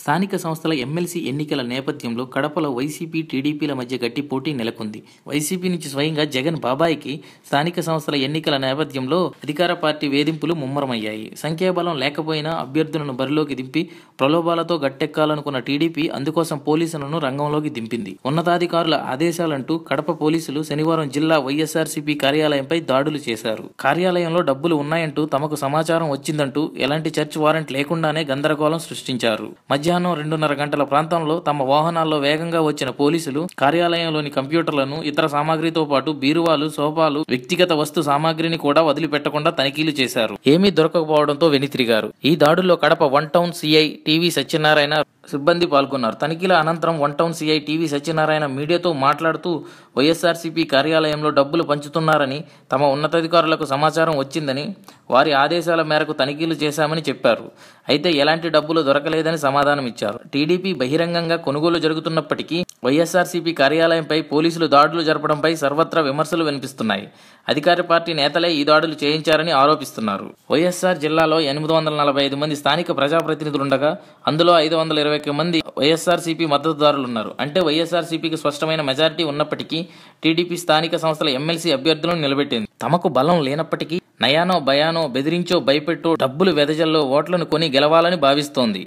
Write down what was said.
స్థానిక సంస్థల ఎమ్మెల్సీ ఎన్నికల నేపథ్యంలో కడపలో వైసీపీ, టీడీపీల మధ్య గట్టి పోటీ నెలకొంది. వైసీపీ నుంచి స్వయంగా జగన్ బాబాయికి స్థానిక సంస్థల ఎన్నికల నేపథ్యంలో అధికార పార్టీ వేధింపులు ముమ్మరమయ్యాయి. సంఖ్యాబలం లేకపోయినా అభ్యర్థులను బరిలోకి దింపి ప్రలోభాలతో గట్టెక్కాలనుకున్న టీడీపీ అందుకోసం పోలీసులను రంగంలోకి దింపింది. ఉన్నతాధికారుల ఆదేశాలంటూ కడప పోలీసులు శనివారం జిల్లా వైఎస్ఆర్సీపీ కార్యాలయంపై దాడులు చేశారు. కార్యాలయంలో డబ్బులు ఉన్నాయంటూ తమకు సమాచారం వచ్చిందంటూ ఎలాంటి సెర్చ్ వారెంట్ లేకుండానే గందరగోళం సృష్టించారు. మధ్యాహ్నం 2:30 గంటల ప్రాంతంలో తమ వాహనాల్లో వేగంగా వచ్చిన పోలీసులు కార్యాలయంలోని కంప్యూటర్లను, ఇతర సామాగ్రితో పాటు బీరువాలు, సోఫాలు, వ్యక్తిగత వస్తు సామాగ్రిని కూడా వదిలిపెట్టకుండా తనిఖీలు చేశారు. ఏమీ దొరకకపోవడంతో వెనుతిరిగారు. ఈ దాడుల్లో Kadapa 1 town CI TV Satyanarayana సిబ్బంది పాల్గొన్నారు. తనిఖీల అనంతరం 1 టౌన్ సిఐ టీవీ సత్యనారాయణ మీడియాతో మాట్లాడుతూ వైఎస్ఆర్సీపీ కార్యాలయంలో డబ్బులు పంచుతున్నారని, తమ ఉన్నతాధికారులకు సమాచారం వచ్చిందని, వారి ఆదేశాల మేరకు తనిఖీలు చేశామని చెప్పారు. అయితే ఎలాంటి డబ్బులు దొరకలేదని సమాధానం ఇచ్చారు. టీడీపీ బహిరంగంగా కొనుగోలు జరుగుతున్నప్పటికీ వైఎస్ఆర్సీపీ కార్యాలయంపై పోలీసులు దాడులు జరపడంపై సర్వత్రా విమర్శలు వినిపిస్తున్నాయి. అధికార పార్టీ నేతలే ఈ దాడులు చేయించారని ఆరోపిస్తున్నారు. వైఎస్ఆర్ జిల్లాలో 845 మంది స్థానిక ప్రజాప్రతినిధులుండగా అందులో 521 మంది వైఎస్ఆర్సీపీ మద్దతుదారులున్నారు. అంటే వైఎస్ఆర్సీపీకి స్పష్టమైన మెజారిటీ ఉన్నప్పటికీ టీడీపీ స్థానిక సంస్థల ఎమ్మెల్సీ అభ్యర్థులను నిలబెట్టింది. తమకు బలం లేనప్పటికీ నయానో భయానో, బెదిరించో భయపెట్టో, డబ్బులు వెదజల్లో ఓట్లను కొని గెలవాలని భావిస్తోంది.